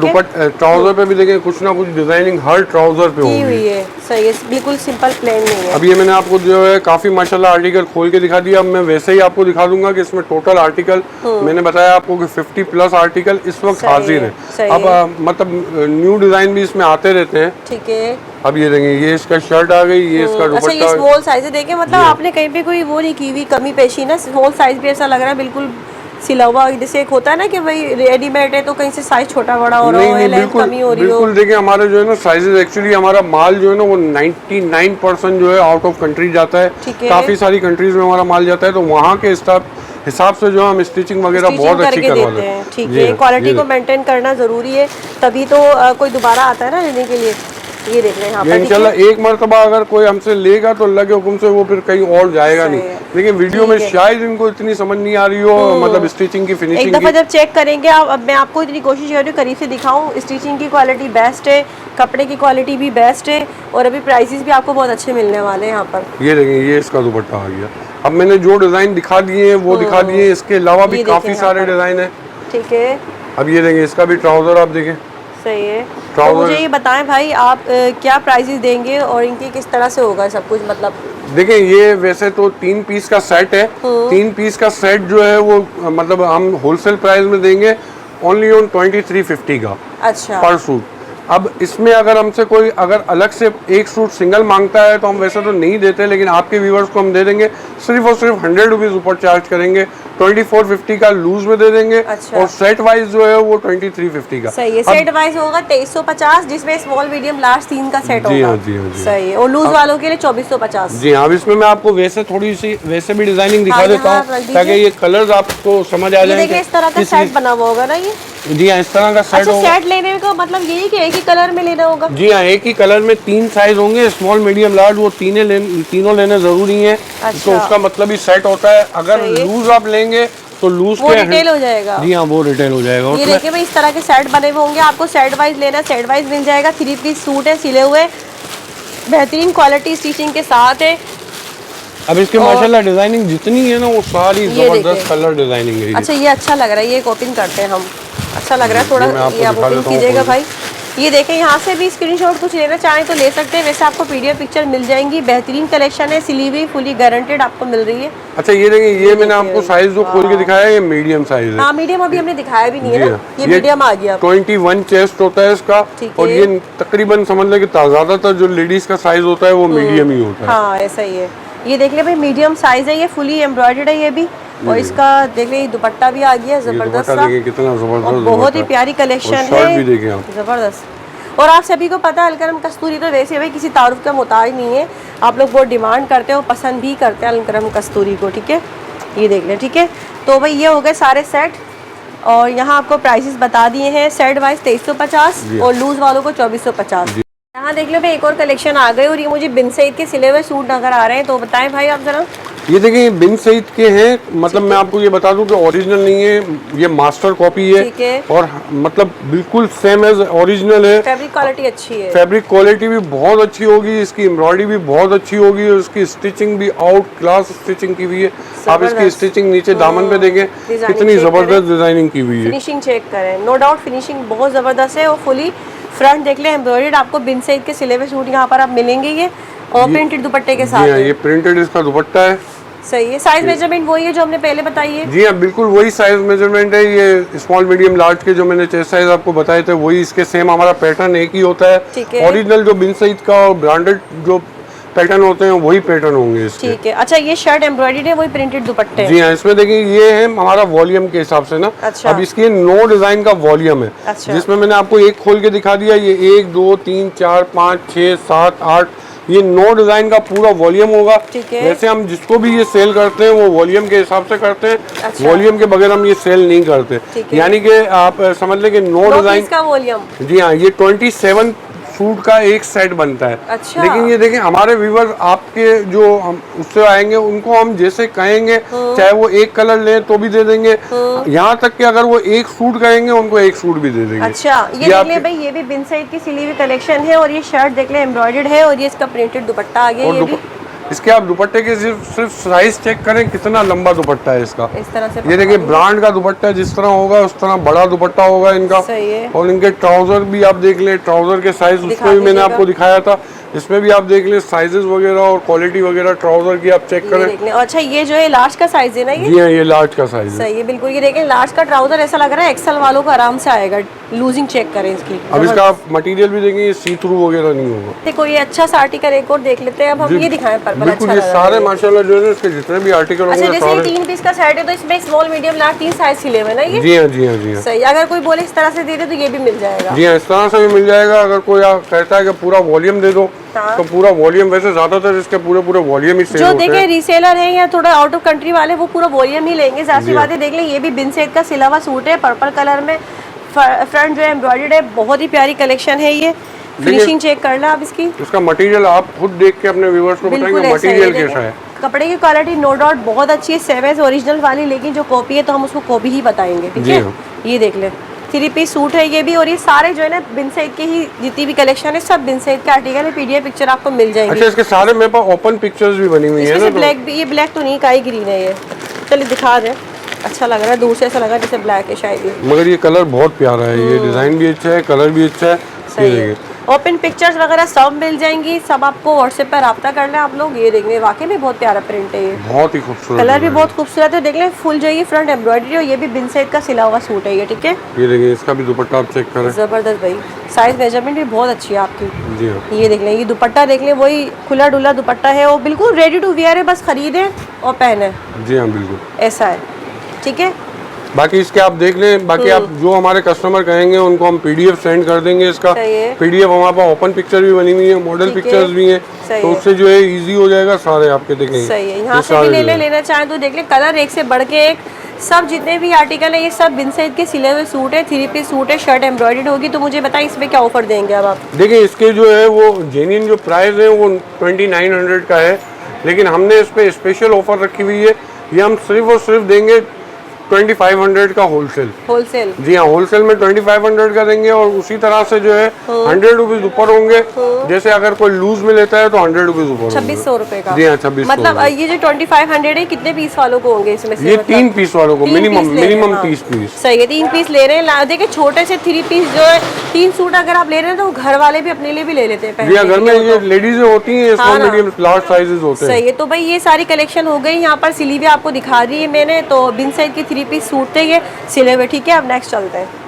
B: ट्राउजर पे भी देखें कुछ ना कुछ डिजाइनिंग हर ट्राउजर पे
A: की
B: होगी।
A: हुई है। सही है, बिल्कुल सिंपल प्लेन नहीं है।
B: अब ये मैंने आपको जो है काफी माशाल्लाह आर्टिकल खोल के दिखा दिया। अब मैं वैसे ही आपको दिखा दूंगा कि इसमें टोटल आर्टिकल मैंने बताया आपको कि 50 प्लस आर्टिकल इस वक्त
A: सही
B: हाजिर
A: है,
B: है।
A: सही
B: अब
A: है।
B: मतलब न्यू डिजाइन भी इसमें आते रहते हैं।
A: ठीक है।
B: अब ये देखेंगे, ये इसका शर्ट आ गई, ये इसका
A: अच्छा, ये
B: दुपट्टा।
A: स्मॉल साइज है, देखिए मतलब आपने कहीं पे कोई वो नहीं की हुई कमी पेशी ना। स्मॉल साइज भी ऐसा लग रहा है बिल्कुल सिला हुआ। जैसे एक होता है ना कि भाई रेडीमेड है तो कहीं से साइज छोटा बड़ा हो रहा
B: नहीं
A: हो या
B: नहीं,
A: लेंथ
B: बिल्कुल
A: कमी हो रही हो।
B: बिल्कुल। देखिए हमारे जो है ना साइजेस, एक्चुअली हमारा माल जो है ना वो 99% जो है आउट ऑफ कंट्री जाता है।
A: ठीक है।
B: काफी सारी कंट्रीज में हमारा माल जाता है, तो वहाँ के स्टाफ हिसाब से जो है हम स्टिचिंग वगैरह
A: स्टिचिंग
B: बहुत अच्छी
A: करके
B: करवा
A: देते
B: लेते
A: हैं, ठीक
B: जी
A: है।
B: हाँ,
A: क्वालिटी
B: ये
A: को मेंटेन करना जरूरी है, तभी तो कोई दोबारा आता है ना लेने के लिए। ये देख रहे हैं यहाँ
B: ये
A: पर, ठीक
B: इंशाल्लाह
A: है।
B: एक मरतबा अगर कोई हमसे लेगा तो अल्लाह के हुक्म से वो फिर कहीं और जाएगा
A: सही
B: नहीं।
A: है।
B: लेकिन वीडियो में
A: ठीक है।
B: शायद इनको इतनी समझ नहीं आ रही हो, मतलब स्टिचिंग की
A: एक
B: फिनिशिंग
A: दफ़ा
B: की।
A: जब चेक करेंगे आप, अब मैं आपको इतनी कोशिश कर रही हूँ करीब से दिखाऊं। स्टिचिंग की क्वालिटी बेस्ट है, कपड़े की क्वालिटी भी बेस्ट है और अभी प्राइसेस भी आपको बहुत अच्छे मिलने वाले हैं यहाँ पर।
B: ये देखें, ये इसका दुपट्टा आ गया। अब मैंने जो डिजाइन दिखा दिए हैं वो दिखा दिए हैं, इसके अलावा भी
A: ये
B: काफी
A: देखें
B: सारे
A: यहाँ पर।
B: डिजाइन है।
A: ठीक है।
B: अब ये देखें, इसका भी ट्राउजर आप देखें।
A: सही है। तो
B: ट्राउजर-
A: मुझे ये बताएं भाई, आप क्या प्राइसेस देंगे और इनकी किस तरह से होगा सब कुछ, मतलब।
B: देखें ये वैसे तो 3 पीस का सेट है। 3 पीस का सेट जो है वो मतलब हम होलसेल प्राइस में देंगे ओनली ऑन 2350 का
A: अच्छा।
B: पर सूट। अब इसमें अगर हमसे कोई अगर अलग से एक सूट सिंगल मांगता है तो हम वैसे तो नहीं देते, लेकिन आपके व्यूवर्स को हम दे देंगे। सिर्फ और सिर्फ 100 रुपीज़ ऊपर चार्ज करेंगे। 2450 का लूज में दे देंगे।
A: अच्छा।
B: और सेट वाइज जो है वो 2350 का।
A: सही है।
B: अब-
A: सेट वाइज होगा 2350, जिसमें स्मॉल मीडियम लार्ज 3 का सेट
B: जी
A: होगा।
B: हाँ, जी हाँ, जी।
A: सही है। और लूज वालों के लिए 2450।
B: जी हाँ, अब इसमें मैं आपको वैसे थोड़ी सी वैसे भी डिजाइनिंग दिखा
A: हाँ,
B: देता
A: यहाँ
B: हूँ
A: रख दीजिए।
B: ताकि ये कलर्स आपको समझ आ
A: ये
B: जाए।
A: देखिए इस तरह का सेट बना हुआ होगा ना ये।
B: जी हाँ, इस तरह का सेट
A: अच्छा,
B: होगा।
A: सेट लेने का मतलब यही कि एक ही कलर में लेना होगा।
B: जी हाँ, एक ही कलर में 3 साइज होंगे, स्मॉल मीडियम लार्ज, वो तीनों लेने जरूरी हैं।
A: अच्छा।
B: तो उसका मतलब ही सेट होता है। अगर
A: सही है।
B: लूज आप लेंगे तो लूज
A: वो
B: के
A: रिटेल हो जाएगा।
B: जी हाँ, वो रिटेल हो जाएगा।
A: ये
B: उसमें
A: देखिए भाई, इस तरह के सेट बने हुए होंगे। आपको सेट वाइज लेना है, सेट वाइज मिल जाएगा। 3 पीस सूट है, सिले हुए, बेहतरीन क्वालिटी स्टिचिंग के साथ है।
B: अब इसके
A: और-
B: माशाल्लाह डिजाइनिंग जितनी है ना वो सारी
A: ये
B: जबरदस्त
A: देखें।
B: कलर डिजाइनिंग है ये।
A: अच्छा, ये अच्छा लग रहा है, ये एक ओपन करते हैं हम। अच्छा लग रहा है थोड़ा,
B: मैं आपको
A: ये आप
B: दिखा
A: ओपन
B: देता हूँ
A: कीजिएगा
B: खोल।
A: भाई। ये देखें, यहाँ से भी स्क्रीनशॉट कुछ लेना चाहें तो ले सकते हैं, वैसे आपको पीडीएफ पिक्चर मिल जाएंगी। बेहतरीन कलेक्शन है, सिली हुई, फुली गारंटेड आपको मिल रही है।
B: अच्छा ये देखिए, ये मैंने
A: देखिए
B: आपको
A: भाई,
B: साइज जो खोल के दिखाया है ये मीडियम साइज है।
A: हाँ मीडियम अभी हमने दिखाया भी नहीं
B: जी
A: है ना,
B: हाँ,
A: ये मीडियम आ गया।
B: 21 चेस्ट होता है इसका,
A: ठीक
B: और
A: है।
B: ये तकरीबन समझ लें कि ज्यादातर जो लेडीज का साइज होता है वो मीडियम ही होता है।
A: हाँ ऐसा ही है। ये देख ले भाई, मीडियम साइज है, ये फुली एम्ब्रॉयडर्ड है ये भी। और इसका देख ले दुपट्टा भी आ गया
B: ये
A: जबरदस्त
B: दुपट्टा
A: सा,
B: देखिए कितना जबरदस्त
A: और बहुत ही
B: दुपट्टा।
A: प्यारी कलेक्शन
B: और
A: है,
B: शर्ट भी देखिए आप।
A: जबरदस्त। और आप सभी को पता है अलकरम कस्तूरी तो वैसे भाई किसी तारुफ का मोहताज नहीं है, आप लोग बहुत डिमांड करते हो, पसंद भी करते हैं अलकरम कस्तूरी को, ठीक है। ये देख लें, ठीक है। तो भाई ये हो गए सारे सेट, और यहाँ आपको प्राइसेस बता दिए हैं। सेट वाइज 2350 और लूज वालों को 2450। यहाँ देख लो भाई, एक और कलेक्शन आ गई, और ये मुझे बिन सईद के सिले हुए सूट नजर आ रहे हैं, तो बताएं भाई आप जरा।
B: ये देखिए बिन सईद के हैं, मतलब मैं आपको ये बता दूं कि ओरिजिनल नहीं है, ये मास्टर कॉपी है,
A: ठीक है।
B: और मतलब बिल्कुल सेम एज ओरिजिनल है।
A: फैब्रिक क्वालिटी अच्छी है,
B: फैब्रिक क्वालिटी भी बहुत अच्छी होगी, इसकी एम्ब्रॉयडरी भी बहुत अच्छी होगी, और इसकी स्टिचिंग भी आउट क्लास स्टिचिंग की हुई है। आप इसकी स्टिचिंग नीचे दामन पे देखें कितनी जबरदस्त डिजाइनिंग की हुई है।
A: फिनिशिंग चेक करें, नो डाउट फिनिशिंग बहुत जबरदस्त है, और फुली फ्रंट देख ले एम्ब्रॉयडर्ड आपको बिन सईद के सिले हुए सूट यहाँ पर आप मिलेंगे ये, और प्रिंटेड दुपट्टे के साथ।
B: ये प्रिंटेड इसका दुपट्टा है।
A: सही है। साइज मेजरमेंट वही है जो हमने पहले बताई है।
B: जी हाँ, बिल्कुल वही साइज मेजरमेंट है। ये स्मॉल मीडियम लार्ज के जो मैंने चेस्ट साइज आपको बताए थे वही इसके सेम, हमारा पैटर्न एक ही होता है।
A: ठीक है।
B: ओरिजिनल जो बिन सईद का और ब्रांडेड जो पैटर्न होते हैं वही पैटर्न होंगे इसके।
A: ठीक है। अच्छा ये शर्ट एम्ब्रॉयडर्ड है, वही प्रिंटेड दुपट्टे।
B: जी हाँ, इसमें देखिए ये है हमारा वॉल्यूम के हिसाब से ना।
A: अच्छा।
B: अब इसकी 9 डिजाइन का वॉल्यूम है।
A: अच्छा।
B: जिसमें मैंने आपको एक खोल के दिखा दिया, ये 1 2 3 4 5 6 7 8, ये 9 डिजाइन का पूरा वॉल्यूम होगा।
A: ठीक है।
B: वैसे हम जिसको भी ये सेल करते हैं वो वॉल्यूम के हिसाब से करते हैं।
A: अच्छा।
B: वॉल्यूम के बगैर हम ये सेल नहीं करते।
A: ठीक है।
B: यानी कि आप समझ लें कि 9 डिजाइन
A: का वॉल्यूम।
B: जी हाँ, ये 27 सूट का एक सेट बनता है।
A: अच्छा।
B: लेकिन ये देखें हमारे व्यूवर आपके जो हम उससे आएंगे उनको हम जैसे कहेंगे, चाहे वो एक कलर लें तो भी दे देंगे, यहाँ तक कि अगर वो एक सूट कहेंगे उनको एक सूट भी दे देंगे।
A: अच्छा ये देख ले भाई, ये भी बिन सईद की सिली हुई कलेक्शन है, और ये शर्ट देख ले एम्ब्रॉयडर्ड है, और ये इसका प्रिंटेड दुपट्टा आ गया। ये भी
B: इसके आप दुपट्टे के सिर्फ साइज चेक करें कितना लंबा दुपट्टा है इसका।
A: इस तरह से
B: ये देखिए ब्रांड का दुपट्टा जिस तरह होगा उस तरह बड़ा दुपट्टा होगा इनका।
A: सही है।
B: और इनके ट्राउजर भी आप देख लें, ट्राउजर के साइज उसमें भी मैंने आपको दिखाया था, इसमें भी आप देख लें साइजेस वगैरह और क्वालिटी वगैरह ट्राउजर की आप चेक करें।
A: अच्छा ये जो है लार्ज का साइज है ना ये?
B: जी हाँ, ये लार्ज का साइज है।
A: सही है बिल्कुल। ये देखें लार्ज का ट्राउजर ऐसा लग रहा है एक्सल वालों को आराम से आएगा। लूजिंग चेक करें इसकी।
B: अब इसका आप मटेरियल भी देखेंगे, ये सी थ्रू वगैरह नहीं होगा।
A: देखो ये अच्छा सा आर्टिकल एक और देख लेते हैं। अब हम ये दिखाएं पर्पल।
B: बिल्कुल,
A: अच्छा
B: ये सारे माशाल्लाह जो है इसके जितने भी आर्टिकल
A: अच्छा
B: होंगे
A: जैसे
B: सारे।
A: 3 पीस का सेट है तो इसमें स्मॉल मीडियम लार्ज 3 साइज सिले हुए ना ये?
B: जी हाँ जी हाँ जी हाँ।
A: सही। अगर कोई बोले इस तरह से दे दे तो ये भी मिल जाएगा?
B: जी हाँ, इस तरह से भी मिल जाएगा। अगर कोई कहता है कि पूरा वॉल्यूम दे दो तो पूरा वॉल्यूम, वैसे ज्यादातर इसके पूरे वॉल्यूम ही सेल
A: जो
B: होते
A: देखे
B: हैं।
A: रीसेलर है या थोड़ा आउट ऑफ कंट्री वाले वो पूरा वॉल्यूम ही लेंगे। जाहिर सी बात है। देख ले ये भी बिन सईद का सिला हुआ सूट है, पर्पल कलर में, फ्रंट जो है एम्ब्रॉयडर्ड है, बहुत ही प्यारी कलेक्शन है ये। फिनिशिंग चेक कर ला आप इसकी।
B: इसका मटेरियल आप खुद देख के अपने व्यूअर्स को बताएंगे मटेरियल कैसा है।
A: कपड़े की क्वालिटी नो डाउट बहुत अच्छी है, सेम एज ओरिजिनल वाली, लेकिन जो कॉपी है तो हम उसको कॉपी ही बताएंगे, ठीक है। ये देख ले 3 पीस सूट है ये भी, और ये सारे जो है ना बिन सईद के ही जितनी भी कलेक्शन है सब बिन सईद के आर्टिकल है। पीडीएफ पिक्चर आपको मिल जाएंगी।
B: अच्छा, इसके सारे मेरे पास ओपन पिक्चर्स भी बनी हुई है ना।
A: ब्लैक भी, ये ब्लैक तो नहीं, काई ग्रीन है ये। चलिए दिखा दे। अच्छा लग रहा है, दूर से ऐसा लगा जैसे ब्लैक है शायद ये।
B: मगर ये कलर बहुत प्यारा है, ये डिजाइन भी अच्छा है, कलर भी अच्छा है।
A: सही है। ओपन पिक्चर्स वगैरह सब मिल जाएंगी, सब आपको व्हाट्सएप पर रब्ता करना है आप लोग। ये देख लें, वाकई में बहुत प्यारा प्रिंट है ये,
B: बहुत ही खूबसूरत,
A: कलर भी बहुत खूबसूरत है। देख लें फुल जो ये फ्रंट एम्ब्रॉयडरी और ये भी बिन सईद का सिला हुआ सूट है ये, ठीक है।
B: ये देखिए इसका भी दुपट्टा आप चेक करें,
A: जबरदस्त भाई, साइज मेजरमेंट भी बहुत अच्छी है आपकी।
B: जी हाँ।
A: ये देख लें, ये दुपट्टा देख लें, वही खुला डुला दुपट्टा है, वो बिल्कुल रेडी टू वियर है, बस खरीदें और पहने।
B: जी हाँ बिल्कुल
A: ऐसा है, ठीक है।
B: बाकी इसके आप देख लें, बाकी आप जो हमारे कस्टमर कहेंगे उनको हम पीडीएफ सेंड कर देंगे। इसका पीडीएफ हमारे पास ओपन पिक्चर भी बनी हुई है, मॉडल पिक्चर्स भी हैं, तो उससे जो है इजी हो जाएगा, सारे आपके देखेंगे।
A: सही है। यहाँ से भी लेना चाहें तो देख ले, कलर एक से बढ़ के एक, सब जितने भी आर्टिकल है ये सब बिन सईद के सिले हुए सूट है। 3 पीस सूट है, शर्ट एम्ब्रॉयडर्ड होगी। तो मुझे बताएं इसमें क्या ऑफर देंगे अब आप?
B: देखिए इसके जो है वो जेन्युइन जो प्राइस है वो 2900 का है, लेकिन हमने इस पर स्पेशल ऑफर रखी हुई है। ये हम सिर्फ और सिर्फ देंगे 2500 का होलसेल।
A: होलसेल।
B: जी हाँ, होलसेल में 2500 का देंगे और उसी तरह से जो है 100 रुपीज ऊपर होंगे। जैसे अगर कोई लूज में लेता है तो 100 रुपीज ऊपर
A: 2600 रुपए का।
B: जी हाँ, 2600।
A: मतलब ये जो 2500 है कितने पीस वालों को होंगे इसमें से?
B: ये
A: मतलब
B: 3 पीस वालों को
A: 3
B: मिनिमम
A: पीस ले रहे हैं,
B: मिनिमम
A: हाँ।
B: 30 पीस।
A: सही है, 3 पीस ले रहे हैं। देखिए छोटे से 3 पीस जो है 3 सूट अगर आप ले रहे हैं तो घर वाले भी अपने लिए भी ले लेते हैं।
B: जी हाँ, घर में ये लेडीज होती हैं, स्मॉल
A: हाँ,
B: मीडियम लार्ज साइजेस होते हैं।
A: सही है। तो भाई ये सारी कलेक्शन हो गई। यहाँ पर सिली हुई आपको दिखा दी है मैंने। तो बिन साइड की 3 पीस सूट थे ये सिले हुए। ठीक है, अब नेक्स्ट चलते हैं।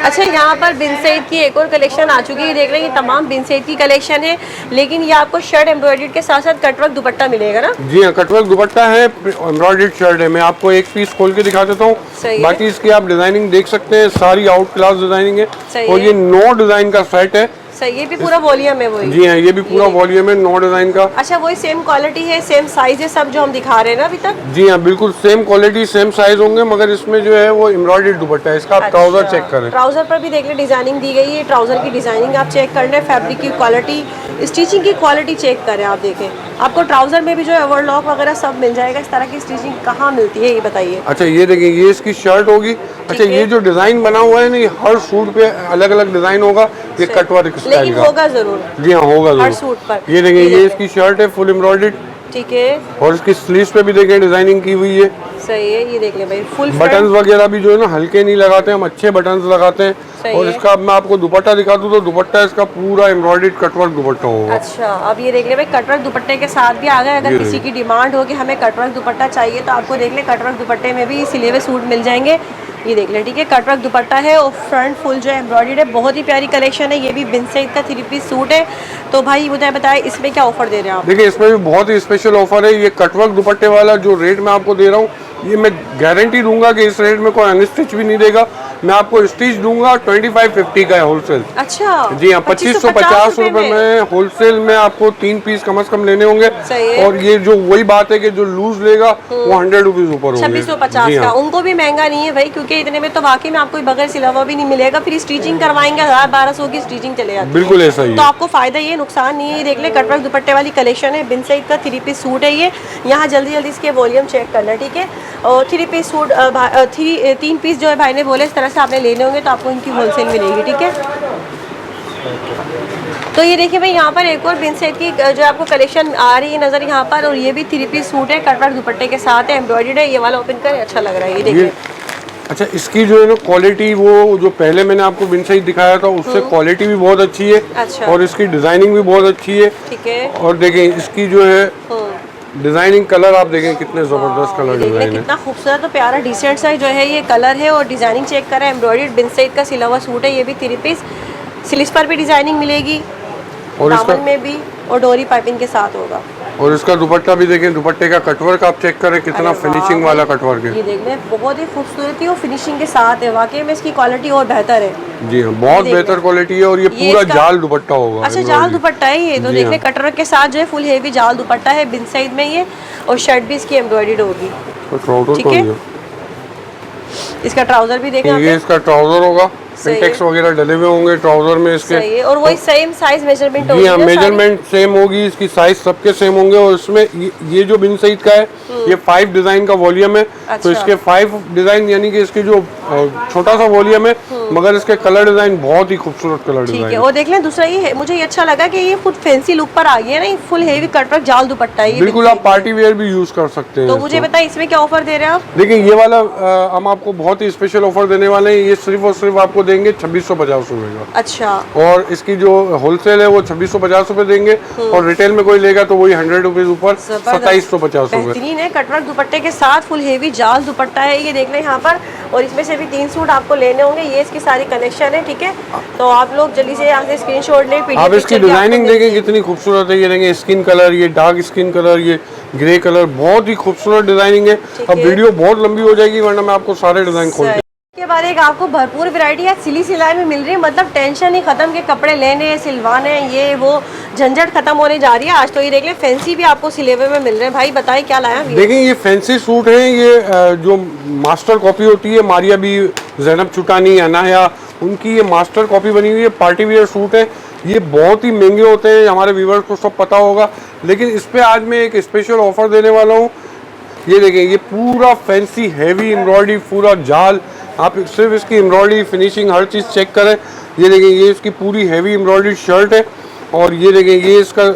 A: अच्छा, यहाँ पर बिन सईद की एक और कलेक्शन आ चुकी है। देख रहे हैं ये तमाम बिन सईद की कलेक्शन है, लेकिन ये आपको शर्ट एम्ब्रॉयडरी के साथ साथ कटवर्क दुपट्टा मिलेगा ना?
B: जी हाँ, कटवर्क दुपट्टा है, एम्ब्रॉयडर्ड शर्ट है। मैं आपको एक पीस खोल के दिखा देता हूँ। बाकी इसकी आप डिजाइनिंग देख सकते हैं, सारी आउट क्लास डिजाइनिंग है। और ये 9 डिजाइन का सेट है।
A: सही, ये भी पूरा वॉल्यूम है वही?
B: जी हाँ, ये भी पूरा वॉल्यूम है, 9 डिजाइन का।
A: अच्छा, वही सेम क्वालिटी है, सेम साइज है, सब जो हम दिखा रहे हैं ना अभी तक?
B: जी हाँ, बिल्कुल सेम क्वालिटी सेम साइज होंगे, मगर इसमें जो है वो एम्ब्रॉयडर्ड दुपट्टा है। इसका आप ट्राउजर चेक करें।
A: ट्राउजर पर भी देख ले डिजाइनिंग दी गई है। ट्राउजर की डिजाइनिंग आप चेक कर रहे हैं, फैब्रिक की क्वालिटी, स्टिचिंग की क्वालिटी चेक करें आप। देखें आपको ट्राउजर में भी जो है ओवरलॉक वगैरह सब मिल जाएगा। इस तरह की स्टिचिंग कहाँ मिलती है ये बताइए?
B: अच्छा, ये देखिए, ये इसकी शर्ट होगी। अच्छा, ये जो डिजाइन बना हुआ है ना, ये हर सूट पे अलग अलग डिजाइन होगा। ये कटवर्क स्टाइल
A: लेकिन
B: का
A: होगा जरूर।
B: जी हाँ, होगा
A: हर
B: जरूर।
A: सूट पर
B: ये देखिए, ये इसकी शर्ट है फुल एम्ब्रॉयडर्ड।
A: ठीक है,
B: और इसकी स्लीव्स पे भी देखें डिजाइनिंग की हुई है।
A: सही है, ये देख ले भाई फुल
B: बटन्स वगैरह भी जो है ना हल्के नहीं लगाते, हम अच्छे बटन्स लगाते हैं। और इसका अब मैं आपको दुपट्टा दिखा दूं तो दुपट्टा इसका पूरा एम्ब्रॉयडर्ड कटवर्क दुपट्टा होगा।
A: अच्छा, अब ये देख ले भाई कटवर्क दुपट्टे के साथ भी आ गए। अगर किसी की डिमांड हो कि हमें कटवर्क दुपट्टा चाहिए तो आपको देख ले कटवर्क दुपट्टे में भी सिले हुए सूट मिल जाएंगे। ये देख ले, ठीक है, कटवर्क दुपट्टा है और फ्रंट फुल जो एम्ब्रॉयडर्ड है। बहुत ही प्यारी कलेक्शन है। ये भी बिन सईद का 3 पीस सूट है। तो भाई मुझे बताए इसमें क्या ऑफर दे रहे हैं आप?
B: देखिए, इसमें भी बहुत ही स्पेशल ऑफर है। ये कटवर्क दुपट्टे वाला जो रेट मैं आपको दे रहा हूँ, ये मैं गारंटी दूंगा कि इस रेट में कोई अनस्टिच भी नहीं देगा। मैं आपको स्टिच दूंगा 2550 का है होलसेल।
A: अच्छा,
B: जी हाँ, 2550 रुपए में होलसेल में आपको 3 पीस कम से कम लेने होंगे। और ये जो वही बात है कि जो लूज लेगा वो 100 रुपीज ऊपर होंगे।
A: 2650 का उनको भी महंगा नहीं है भाई, क्योंकि इतने में तो वाकई में आपको बगैर सिला हुआ भी नहीं मिलेगा। फिर स्टिचिंग करवाएंगे 1000-1200 की स्टिचिंग चले जाती है।
B: बिल्कुल ऐसा ही है।
A: तो आपको फायदा ये, नुकसान नहीं है। ये देख ले कटवर्क दुपट्टे वाली कलेक्शन है। बिन सईद का 3 पीस सूट है ये। यहाँ जल्दी जल्दी इसके वॉल्यूम चेक करना, ठीक है। और 3 पीस सूट 3 पीस जो है भाई ने बोले इस तरह से आपने लेने होंगे तो आपको इनकी होलसेल मिलेगी, ठीक है। तो ये देखिए भाई, यहाँ पर एक और बिन सईद की जो आपको कलेक्शन आ रही है नज़र यहाँ पर। और ये भी 3 पीस सूट है, कटवर्क दुपट्टे के साथ है, एम्ब्रॉयडर्ड है। ये वाला ओपन कर, अच्छा लग रहा है, ये देखिए।
B: अच्छा, इसकी जो है ना क्वालिटी, वो जो पहले मैंने आपको बिन सईद दिखाया था उससे क्वालिटी भी बहुत अच्छी है।
A: अच्छा।
B: और इसकी डिजाइनिंग भी बहुत अच्छी है।
A: ठीक है।
B: और देखें इसकी जो है डिजाइनिंग, कलर आप देखें कितने जबरदस्त कलर डिजाइन है।
A: कितना खूबसूरत और प्यारा डिसेंट सा जो है ये कलर है। और डिजाइनिंग चेक करें, एम्ब्रॉयडर्ड बिन सईद का सिला हुआ सूट है। ये भी 3 पीस, स्लीव्स पर भी डिजाइनिंग मिलेगी और दामन में भी, और डोरी पाइपिंग के साथ होगा।
B: और इसका दुपट्टा भी देखें, दुपट्टे का कटवर्क आप चेक करें कितना फिनिशिंग वाला कटवर्क है।
A: ये देख लें, बहुत ही खूबसूरती और फिनिशिंग के साथ है। वाकई में इसकी क्वालिटी और बेहतर है।
B: जी हाँ, बहुत बेहतर क्वालिटी है। और ये पूरा जाल दुपट्टा होगा।
A: अच्छा, जाल दुपट्टा है ये। तो देख ले कटवर्क के साथ जो है फुल हेवी जाल दुपट्टा है बिन सईद में ये। और शर्ट भी इसकी एम्ब्रॉयडर्ड होगी, ठीक है। इसका ट्राउजर भी देखना,
B: ये इसका ट्राउजर होगा, सिंटेक्स वगैरह डले हुए होंगे ट्राउजर में इसके।
A: सही है। और वही सेम साइज मेजरमेंट होगी।
B: जी हाँ, मेजरमेंट सेम होगी, इसकी साइज सबके सेम होंगे। और इसमें ये जो बिन सईद का है ये 5 डिजाइन का वॉल्यूम है। अच्छा। तो इसके 5 डिजाइन, यानी कि इसकी जो छोटा सा वॉल्यूम है, मगर इसके कलर डिजाइन बहुत ही खूबसूरत कलर डिजाइन है।
A: और देख लें दूसरा ये मुझे ये अच्छा लगा कि ये खुद फैंसी लुक पर आ गया है ना। फुल हेवी कटवर्क जाल दुपट्टा है।
B: बिल्कुल, आप पार्टी वेयर भी यूज कर सकते हैं।
A: तो मुझे बताइए इसमें क्या ऑफर दे रहे हैं आप?
B: देखिए, ये वाला हम आपको बहुत ही स्पेशल ऑफर देने वाले हैं। ये सिर्फ और सिर्फ आपको देंगे 2650 रुपए का।
A: अच्छा।
B: और इसकी जो होलसेल है वो 2650 रुपए देंगे। और रिटेल में कोई लेगा तो वही 100 रुपीज ऊपर 2750 रुपए।
A: बेहतरीन है, कटवर्क दुपट्टे के साथ फुल हेवी जाल दुपट्टा है। ये देख लें यहाँ पर। और इसमें से भी 3 सूट आपको लेने होंगे। ये इसकी सारी कलेक्शन है, ठीक है। तो आप लोग जल्दी से यहाँ से स्क्रीनशॉट लें।
B: आप इसकी डिजाइनिंग देखें कितनी खूबसूरत है। ये देखें स्किन कलर, ये डार्क स्किन कलर, ये ग्रे कलर, बहुत ही खूबसूरत डिजाइनिंग है। अब वीडियो बहुत लंबी हो जाएगी, वरना मैं आपको सारे डिजाइन खोल
A: के बाद एक आपको भरपूर वैरायटी है सिली सिलाई में मिल रही है। मतलब टेंशन ही खत्म के कपड़े लेने हैं, सिलवाने हैं, ये वो झंझट खत्म होने जा रही है आज। तो ये देख ले फैंसी भी आपको सिले हुए में मिल रहे हैं। भाई बताइए क्या लाया?
B: देखिए, ये फैंसी सूट है। ये जो मास्टर कॉपी होती है, मारिया बी, ज़ैनब चुटानी, अनाया, उनकी ये मास्टर कॉपी बनी हुई है। पार्टी वेयर सूट है। ये बहुत ही महंगे होते हैं, हमारे व्यूवर्स को सब पता होगा। लेकिन इस पे आज मैं एक स्पेशल ऑफर देने वाला हूँ। ये देखें, ये पूरा फैंसी हैवी एम्ब्रॉयडरी, पूरा जाल, आप सिर्फ इसकी एम्ब्रॉयडरी फिनिशिंग हर चीज़ चेक करें। ये देखें, ये इसकी पूरी हैवी एम्ब्रॉयडरी शर्ट है और ये देखें, ये इसका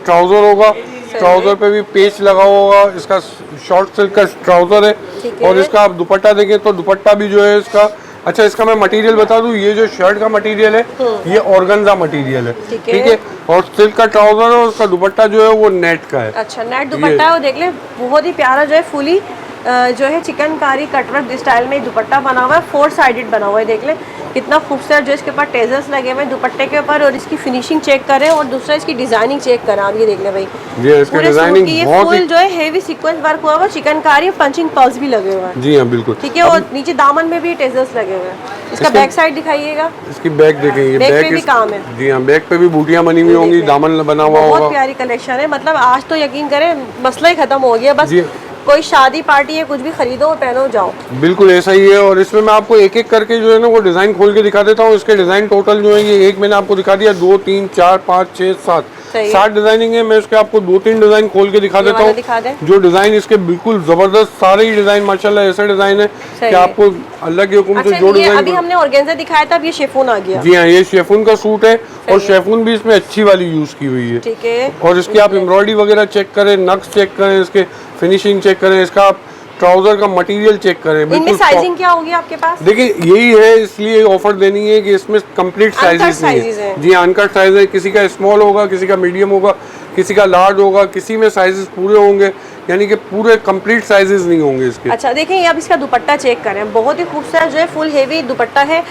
B: ट्राउज़र होगा, ट्राउज़र पे भी पेच लगा होगा, इसका शॉर्ट सिल्क का ट्राउज़र है। और इसका आप दुपट्टा देखें तो दुपट्टा भी जो है इसका, अच्छा इसका मैं मटेरियल बता दूं, ये जो शर्ट का मटेरियल है ये ऑर्गेन्जा मटेरियल है, ठीक है। और सिल्क का ट्राउजर है और उसका दुपट्टा जो है वो नेट का है।
A: अच्छा, नेट दुपट्टा है, वो देख ले बहुत ही प्यारा जो है फुली जो है चिकनकारी कटवर्क स्टाइल में दुपट्टा बना हुआ है, 4 साइडेड बना हुआ है। देख ले कितना खूबसूरत जो इसके ऊपर टेजल्स लगे हुए हैं दुपट्टे के ऊपर, और इसकी फिनिशिंग चेक करें और दूसरा इसकी डिजाइनिंग चेक करें। आप ये देख ले भाई,
B: ये इसकी डिजाइनिंग
A: ये
B: बहुत
A: फुल जो है हेवी सीक्वेंस वर्क हुआ है, चिकनकारी पंचिंग पर्ल्स भी लगे हुए हैं।
B: जी हाँ बिल्कुल,
A: ठीक है। और नीचे दामन में भी टेजल्स लगे हुए हैं। इसका बैक साइड दिखाइएगा,
B: इसकी बैक देखें, ये
A: बैक पे भी काम है।
B: जी हाँ, बैक पे भी बूटियां बनी हुई होंगी, दामन बना हुआ होगा।
A: बहुत प्यारी कलेक्शन है, मतलब आज तो यकीन करें मसला ही खत्म हो गया। बस कोई शादी पार्टी है, कुछ भी खरीदो और पहनो जाओ। बिल्कुल
B: ऐसा ही है। और इसमें मैं आपको एक एक करके जो है ना वो डिजाइन खोल के दिखा देता हूँ। इसके डिजाइन टोटल जो है, ये एक मैंने आपको दिखा दिया, 2 3 4 5 6 7 डिजाइनिंग है। मैं इसके आपको 2-3 डिजाइन खोल के दिखा देता हूँ। जो डिजाइन इसके बिल्कुल जबरदस्त, सारे ही डिजाइन माशाल्लाह ऐसे डिजाइन है कि आपको अल्लाह के हुक्म से जो डिजाइन।
A: अभी हमने ऑर्गेन्जा दिखाया था, अब ये शिफॉन आ गया।
B: जी हाँ, ये शिफॉन का सूट है और शिफॉन भी इसमें अच्छी वाली यूज की हुई है,
A: ठीक है।
B: और इसकी आप एम्ब्रॉयडरी वगैरह चेक करें, नक्स चेक करें, इसके फिनिशिंग चेक करें, इसका आप ट्राउजर का मटेरियल चेक करें।
A: इनमें साइजिंग क्या होगी आपके पास?
B: देखिए यही है, इसलिए ऑफर देनी है कि इसमें कंप्लीट साइजेस नहीं है। जी अनकट साइज है, किसी का स्मॉल होगा, किसी का मीडियम होगा, किसी का लार्ज होगा, किसी में साइजेस पूरे होंगे, यानी कि पूरे कंप्लीट साइजेस नहीं होंगे इसके।
A: अच्छा देखिए, अब इसका दुपट्टा चेक करें, बहुत ही खूबसूरत जो है फुल हेवी दुपट्टा है,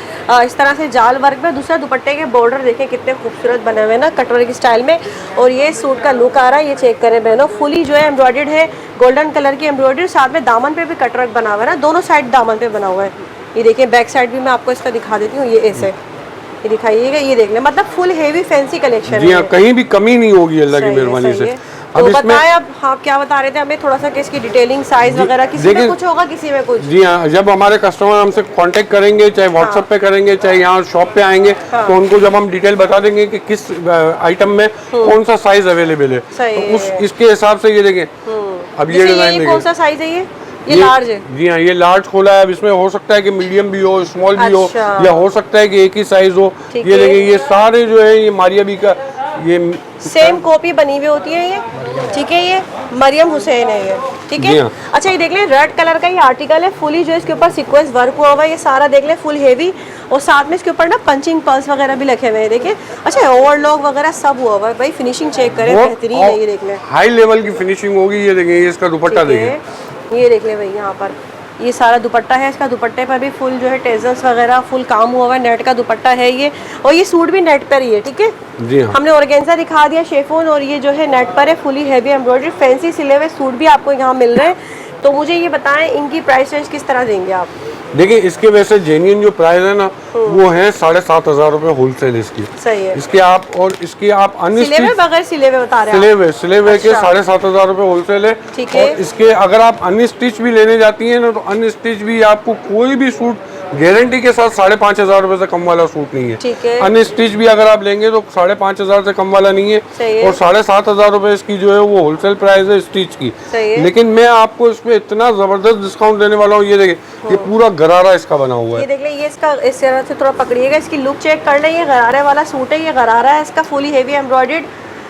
A: इस तरह से जाल वर्क में। दूसरा दुपट्टे के बॉर्डर देखें कितने खूबसूरत बने हुए हैं ना, कटवर्क स्टाइल में। और ये सूट का लुक आ रहा है, ये चेक करें बहनों, फुली जो है एम्ब्रॉयडर्ड है, गोल्डन कलर की एम्ब्रॉयडरी, साथ में दामन पे भी कटवर्क बना हुआ है ना, दोनों साइड दामन पे बना हुआ है। ये देखिए बैक साइड भी मैं आपको इसका दिखा देती हूँ, ये ऐसे ये दिखाइएगा, ये देख लें, मतलब फुल हेवी फैंसी कलेक्शन
B: है। कहीं भी कमी नहीं होगी अल्लाह की मेहरबानी से।
A: तो बताएं अब आप क्या बता रहे थे हमें, थोड़ा सा किसकी डिटेलिंग, साइज वगैरह, किसी में कुछ होगा, किसी में कुछ।
B: जी हाँ, जब हमारे कस्टमर हमसे कांटेक्ट करेंगे, चाहे व्हाट्सएप पे करेंगे, चाहे यहाँ शॉप पे आएंगे, तो उनको जब हम डिटेल बता देंगे कि किस आइटम में कौन सा साइज अवेलेबल है, तो उस इसके हिसाब से ये देखें। अब ये डिजाइन
A: कौन सा साइज है, ये लार्ज है।
B: जी हाँ, ये लार्ज खोला है। अब इसमें हो सकता है कि मीडियम भी हो, स्मॉल भी हो, या हो सकता है कि एक ही साइज हो। ये देखिए, ये सारे जो है ये मारिया बी का ये
A: सेम कॉपी बनी हुई होती है ये, ठीक है। ये मरियम हुसैन है ये, ठीक है। अच्छा ये देख लें, रेड कलर का ये आर्टिकल है, फुली जो इसके ऊपर सीक्वेंस वर्क हुआ हुआ है, ये सारा देख लें फुल हेवी, और साथ में इसके ऊपर ना पंचिंग पर्ल्स वगैरह भी लिखे हुए हैं, देखिए। अच्छा ओवरलॉक वगैरह सब हुआ हुआ है भाई, फिनिशिंग चेक करें, बेहतरीन है। ये देख लें,
B: हाई लेवल की फिनिशिंग होगी। ये देखें, ये इसका दुपट्टा देखें,
A: ये देख ले भाई, यहाँ पर ये सारा दुपट्टा है, इसका दुपट्टे पर भी फुल जो है टेजल्स वगैरह फुल काम हुआ हुआ है, नेट का दुपट्टा है ये, और ये सूट भी नेट पर ही है, ठीक है।
B: जी हाँ।
A: हमने ऑर्गेन्जा दिखा दिया, शिफॉन, और ये जो है नेट पर है, फुली हैवी एम्ब्रॉयडरी, फैंसी सिले हुए सूट भी आपको यहाँ मिल रहे हैं। तो मुझे ये बताएं, इनकी प्राइस रेंज किस तरह देंगे आप?
B: देखिए इसके वैसे जेन्युइन जो प्राइस है ना वो है 7,500 रुपए होलसेल इसकी।
A: सही है।
B: इसके आप और इसके आप
A: बगैर सिले हुए बता रहे
B: हैं, सिले हुए के 7,500 रुपए होलसेल है,
A: ठीक है।
B: और इसके अगर आप अनस्टिच भी लेने जाती हैं ना, तो अनस्टिच भी आपको कोई भी सूट गारंटी के साथ 5,500 रुपए से कम वाला सूट नहीं है,
A: ठीक है।
B: अनस्टिच भी अगर आप लेंगे तो 5,500 से कम वाला नहीं है, और 7,500 रुपए इसकी जो है वो होलसेल प्राइस है स्टिच की। लेकिन मैं आपको इसमें इतना जबरदस्त डिस्काउंट देने वाला हूँ। ये देखिए, ये पूरा गरारा इसका बना हुआ है,
A: ये देख ले, ये इसका इस तरह से थोड़ा पकड़िएगा, इसकी लुक चेक कर ले। ये गरारे वाला सूट है, ये गरारा है इसका, फुली हेवी एम्ब्रॉयडर्ड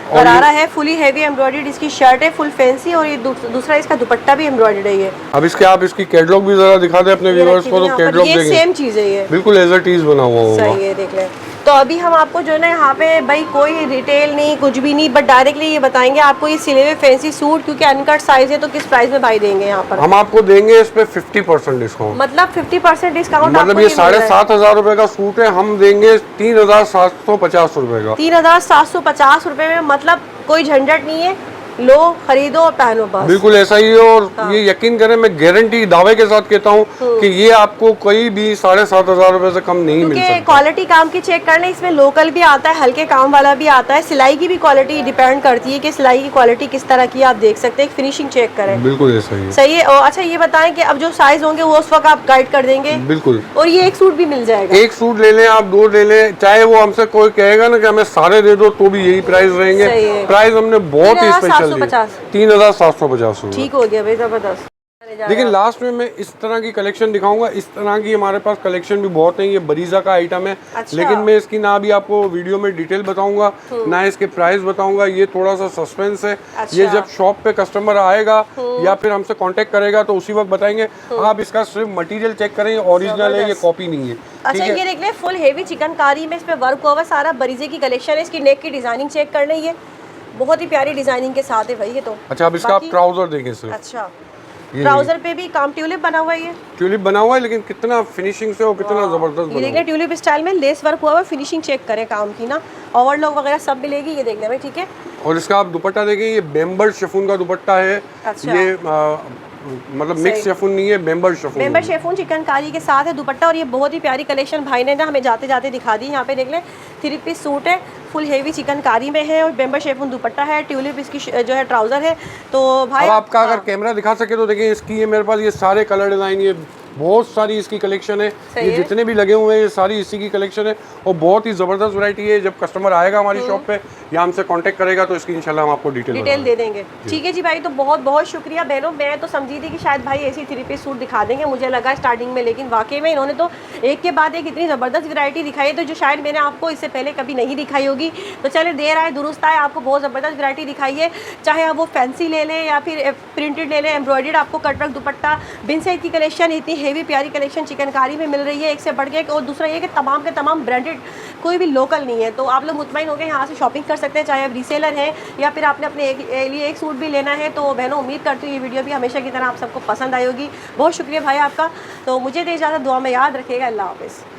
A: गरारा है, फुली हेवी एम्ब्रॉयडर्ड इसकी शर्ट है, फुल फैंसी, और ये दूसरा इसका दुपट्टा भी एम्ब्रॉयडर्ड है ये।
B: अब इसके आप इसकी कैटलॉग भी जरा दिखा दे अपने व्यूअर्स को, तो कैटलॉग
A: ये सेम चीज है, ये
B: बिल्कुल एज इट इज बना हुआ होगा।
A: सही है, देख ले। तो अभी हम आपको जो है ना यहाँ पे भाई कोई रिटेल नहीं, कुछ भी नहीं, बट डायरेक्टली ये बताएंगे आपको ये सिले हुए फैंसी सूट, क्योंकि अनकट साइज है, तो किस प्राइस में भाई देंगे यहाँ पर?
B: हम आपको देंगे इस पे 50% डिस्काउंट,
A: मतलब 50% डिस्काउंट।
B: मतलब ये 7,500 रुपए का सूट है, हम देंगे 3,750 रुपए का।
A: 3,750 रुपए में, मतलब कोई झंझट नहीं है, लो खरीदो और पहनो बस।
B: बिल्कुल ऐसा ही है। और ये यकीन करें, मैं गारंटी दावे के साथ कहता हूँ कि ये आपको कोई भी 7,500 रुपए से कम नहीं मिल सकता।
A: क्वालिटी काम की चेक करना, इसमें लोकल भी आता है, हल्के काम वाला भी आता है, सिलाई की भी क्वालिटी डिपेंड करती है कि सिलाई की क्वालिटी किस तरह की, आप देख सकते हैं, फिनिशिंग चेक करें।
B: बिल्कुल ऐसा ही है।
A: सही है। और अच्छा ये बताएं कि अब जो साइज होंगे वो उस वक्त आप गाइड कर देंगे?
B: बिल्कुल।
A: और ये एक सूट भी मिल जाएगा?
B: एक सूट ले लें आप, 2 ले लें, चाहे वो हमसे कोई कहेगा ना कि हमें सारे दे दो तो भी यही प्राइस रहेंगे। प्राइस हमने बहुत ही स्पेशल
A: 3,750।
B: 3,750।
A: ठीक हो गया भाई, जबरदस्त।
B: लेकिन लास्ट में मैं इस तरह की कलेक्शन दिखाऊंगा। इस तरह की हमारे पास कलेक्शन भी बहुत है। ये बरीजा का आइटम है।
A: अच्छा।
B: लेकिन मैं इसकी ना भी आपको वीडियो में डिटेल बताऊंगा ना इसके प्राइस बताऊंगा। ये थोड़ा सा सस्पेंस है।
A: अच्छा।
B: ये जब शॉप पे कस्टमर आएगा या फिर हमसे कांटेक्ट करेगा तो उसी वक्त बताएंगे। आप इसका सिर्फ मटेरियल चेक करें, ओरिजिनल है, ये कॉपी नहीं है।
A: अच्छा, ये देख ले फुल हेवी चिकनकारी में इस पे वर्क हुआ सारा बरीजे की कलेक्शन है। इसकी नेक की डिजाइनिंग चेक कर लें, ये बहुत ही प्यारी डिजाइनिंग के साथ है भाई ये तो।
B: अच्छा, अब इसका आप ट्राउजर देखें सिर्फ।
A: अच्छा, ट्राउजर पे भी काम ट्यूलिप बना हुआ है। ये
B: ट्यूलिप बना हुआ है, लेकिन कितना फिनिशिंग से और कितना जबरदस्त
A: ये देखिए ट्यूलिप स्टाइल में लेस वर्क हुआ है। फिनिशिंग चेक करें काम की ना, ओवरलॉक वगैरह सब मिलेगी। ये देखने में ठीक है।
B: और इसका आप दुपट्टा देखें, ये बेम्बर शिफॉन का दुपट्टा है।
A: अच्छा।
B: ये मतलब मिक्स शिफॉन नहीं है, बेम्बर शिफॉन।
A: बेम्बर शिफॉन चिकनकारी के साथ है दुपट्टा। और ये बहुत ही प्यारी कलेक्शन भाई ने ना हमें जाते जाते दिखा दी। यहाँ पे देख ले 3 पीस सूट है, फुल हेवी चिकनकारी में है और बेम्बर शिफॉन दुपट्टा है। ट्यूलिप इसकी जो है ट्राउजर है। तो भाई
B: अब आपका अगर कैमरा दिखा सके तो देखिए, इसकी ये मेरे पास ये सारे कलर डिजाइन, ये बहुत सारी इसकी कलेक्शन है। ये जितने भी लगे हुए हैं ये सारी इसी की कलेक्शन है और बहुत ही ज़बरदस्त वैरायटी है। जब कस्टमर आएगा हमारी शॉप पे या हमसे कांटेक्ट करेगा तो इसकी इंशाल्लाह हम आपको डिटेल
A: दे देंगे। ठीक है जी भाई, तो बहुत बहुत शुक्रिया बहनों। मैं तो समझी थी कि शायद भाई ऐसी 3 पीस सूट दिखा देंगे, मुझे लगा स्टार्टिंग में, लेकिन वाकई में इन्होंने तो एक के बाद एक इतनी ज़बरदस्त वैरायटी दिखाई है तो जो शायद मैंने आपको इससे पहले कभी नहीं दिखाई होगी। तो चले देर आए दुरुस्त आए, आपको बहुत ज़बरदस्त वैरायटी दिखाई है। चाहे आप वो फैंसी ले लें या फिर प्रिंटेड ले लें, एम्ब्रॉयडर्ड आपको कटवर्क दुपट्टा, बिन साइड की कलेक्शन, इतनी हेवी प्यारी कलेक्शन चिकनकारी में मिल रही है एक से बढ़ के एक। और दूसरा ये कि तमाम के तमाम ब्रांडेड, कोई भी लोकल नहीं है। तो आप लोग मुतमईन होकर यहाँ से शॉपिंग कर सकते हैं, चाहे आप रीसेलर हैं या फिर आपने अपने लिए एक सूट भी लेना है। तो बहनों उम्मीद करती हूँ ये वीडियो भी हमेशा की तरह आप सबको पसंद आई होगी। बहुत शुक्रिया भाई आपका। तो मुझे दे इजाज़त, दुआ में याद रखिएगा। अल्लाह हाफ़िज़।